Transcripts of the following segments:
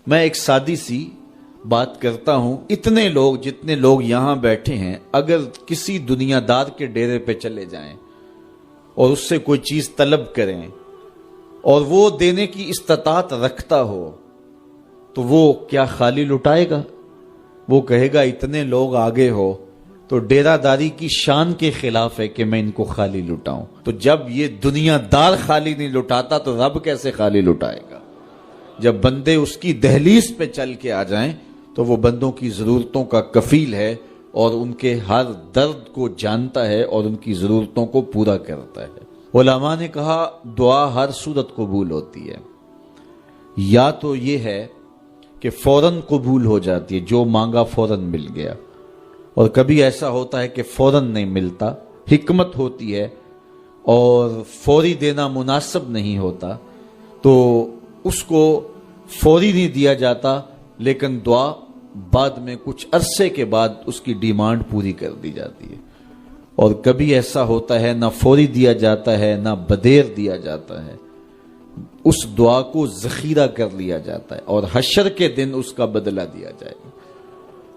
میں ایک سادی سی بات کرتا ہوں، اتنے لوگ جتنے لوگ یہاں بیٹھے ہیں اگر کسی دنیا دار کے ڈیرے پہ چلے جائیں اور اس سے کوئی چیز طلب کریں اور وہ دینے کی استطاعت رکھتا ہو تو وہ کیا خالی لٹائے گا؟ وہ کہے گا اتنے لوگ آگے ہو تو ڈیرہ داری کی شان کے خلاف ہے کہ میں ان کو خالی لٹاؤں۔ تو جب یہ دنیا دار خالی نہیں لٹاتا تو رب کیسے خالی لٹائے گا؟ جب بندے اس کی دہلیز پہ چل کے آ جائیں تو وہ بندوں کی ضرورتوں کا کفیل ہے اور ان کے ہر درد کو جانتا ہے اور ان کی ضرورتوں کو پورا کرتا ہے۔ علماء نے کہا دعا ہر صورت قبول ہوتی ہے، یا تو یہ ہے کہ فوراً قبول ہو جاتی ہے، جو مانگا فوراً مل گیا، اور کبھی ایسا ہوتا ہے کہ فوراً نہیں ملتا، حکمت ہوتی ہے اور فوری دینا مناسب نہیں ہوتا تو اس کو فوری نہیں دیا جاتا، لیکن دعا بعد میں کچھ عرصے کے بعد اس کی ڈیمانڈ پوری کر دی جاتی ہے۔ اور کبھی ایسا ہوتا ہے نہ فوری دیا جاتا ہے نہ بدیر دیا جاتا ہے، اس دعا کو ذخیرہ کر لیا جاتا ہے اور حشر کے دن اس کا بدلہ دیا جائے گا۔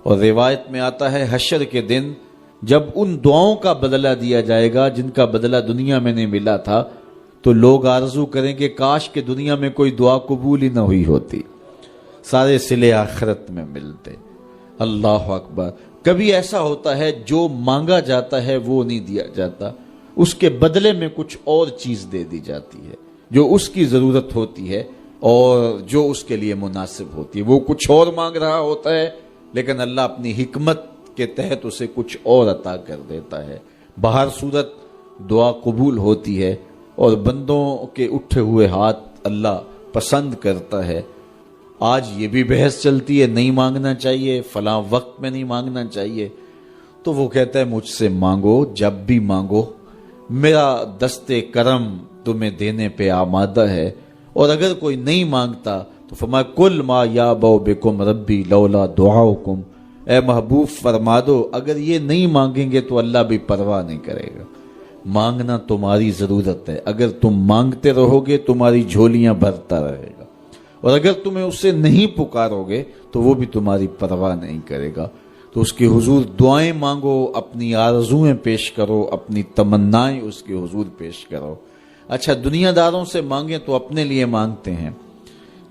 اور روایت میں آتا ہے حشر کے دن جب ان دعاؤں کا بدلہ دیا جائے گا جن کا بدلہ دنیا میں نہیں ملا تھا تو لوگ آرزو کریں کہ کاش کہ دنیا میں کوئی دعا قبول ہی نہ ہوئی ہوتی، سارے صلے آخرت میں ملتے۔ اللہ اکبر۔ کبھی ایسا ہوتا ہے جو مانگا جاتا ہے وہ نہیں دیا جاتا، اس کے بدلے میں کچھ اور چیز دے دی جاتی ہے جو اس کی ضرورت ہوتی ہے اور جو اس کے لیے مناسب ہوتی ہے۔ وہ کچھ اور مانگ رہا ہوتا ہے لیکن اللہ اپنی حکمت کے تحت اسے کچھ اور عطا کر دیتا ہے۔ بہر صورت دعا قبول ہوتی ہے اور بندوں کے اٹھے ہوئے ہاتھ اللہ پسند کرتا ہے۔ آج یہ بھی بحث چلتی ہے نہیں مانگنا چاہیے، فلاں وقت میں نہیں مانگنا چاہیے، تو وہ کہتا ہے مجھ سے مانگو جب بھی مانگو، میرا دست کرم تمہیں دینے پہ آمادہ ہے۔ اور اگر کوئی نہیں مانگتا تو فرمایا کل ما یابو بکم ربی لولا دعاؤکم، اے محبوب فرما دو اگر یہ نہیں مانگیں گے تو اللہ بھی پرواہ نہیں کرے گا۔ مانگنا تمہاری ضرورت ہے، اگر تم مانگتے رہو گے تمہاری جھولیاں بھرتا رہے گا، اور اگر تمہیں اسے نہیں پکارو گے تو وہ بھی تمہاری پرواہ نہیں کرے گا۔ تو اس کے حضور دعائیں مانگو، اپنی آرزویں پیش کرو، اپنی تمنائیں اس کے حضور پیش کرو۔ اچھا دنیا داروں سے مانگیں تو اپنے لیے مانگتے ہیں،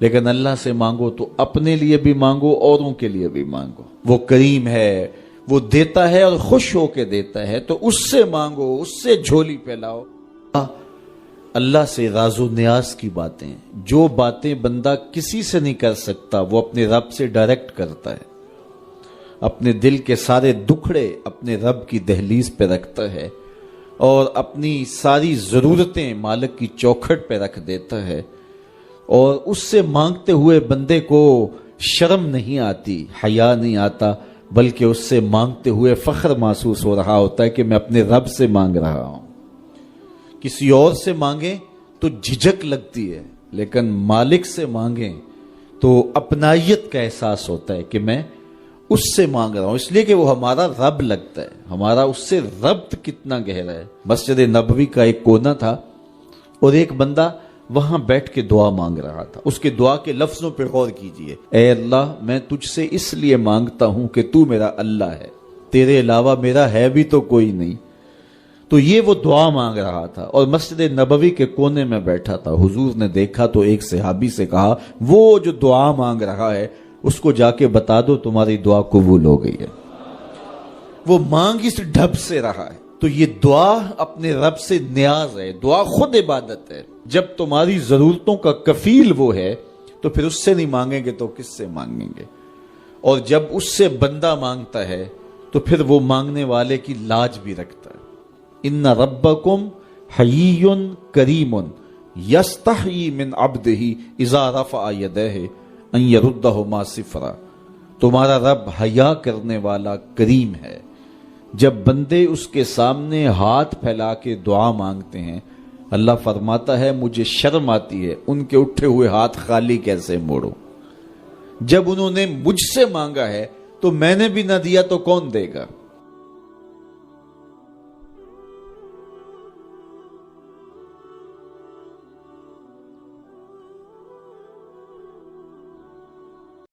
لیکن اللہ سے مانگو تو اپنے لیے بھی مانگو، اوروں کے لیے بھی مانگو۔ وہ کریم ہے، وہ دیتا ہے اور خوش ہو کے دیتا ہے، تو اس سے مانگو، اس سے جھولی پھیلاؤ۔ اللہ سے راز و نیاز کی باتیں، جو باتیں بندہ کسی سے نہیں کر سکتا وہ اپنے رب سے ڈائریکٹ کرتا ہے، اپنے دل کے سارے دکھڑے اپنے رب کی دہلیز پہ رکھتا ہے اور اپنی ساری ضرورتیں مالک کی چوکھٹ پہ رکھ دیتا ہے، اور اس سے مانگتے ہوئے بندے کو شرم نہیں آتی، حیا نہیں آتا، بلکہ اس سے مانگتے ہوئے فخر محسوس ہو رہا ہوتا ہے کہ میں اپنے رب سے مانگ رہا ہوں۔ کسی اور سے مانگیں تو جھجک لگتی ہے، لیکن مالک سے مانگیں تو اپنائیت کا احساس ہوتا ہے کہ میں اس سے مانگ رہا ہوں، اس لیے کہ وہ ہمارا رب لگتا ہے، ہمارا اس سے ربط کتنا گہرا ہے۔ مسجد نبوی کا ایک کونا تھا اور ایک بندہ وہاں بیٹھ کے دعا مانگ رہا تھا۔ اس کے دعا کے لفظوں پہ غور کیجئے، اے اللہ میں تجھ سے اس لیے مانگتا ہوں کہ تو میرا اللہ ہے، تیرے علاوہ میرا ہے بھی تو کوئی نہیں۔ تو یہ وہ دعا مانگ رہا تھا اور مسجد نبوی کے کونے میں بیٹھا تھا۔ حضور نے دیکھا تو ایک صحابی سے کہا وہ جو دعا مانگ رہا ہے اس کو جا کے بتا دو تمہاری دعا قبول ہو گئی ہے۔ وہ مانگ اس ڈھب سے رہا ہے۔ تو یہ دعا اپنے رب سے نیاز ہے، دعا خود عبادت ہے۔ جب تمہاری ضرورتوں کا کفیل وہ ہے تو پھر اس سے نہیں مانگیں گے تو کس سے مانگیں گے؟ اور جب اس سے بندہ مانگتا ہے تو پھر وہ مانگنے والے کی لاج بھی رکھتا ہے۔ ان ربکم حیی کریم یستحیی من عبدہ اذا رفع یدہ ان یردہما صفرا، تمہارا رب حیا کرنے والا کریم ہے، جب بندے اس کے سامنے ہاتھ پھیلا کے دعا مانگتے ہیں اللہ فرماتا ہے مجھے شرم آتی ہے ان کے اٹھے ہوئے ہاتھ خالی کیسے موڑوں۔ جب انہوں نے مجھ سے مانگا ہے تو میں نے بھی نہ دیا تو کون دے گا؟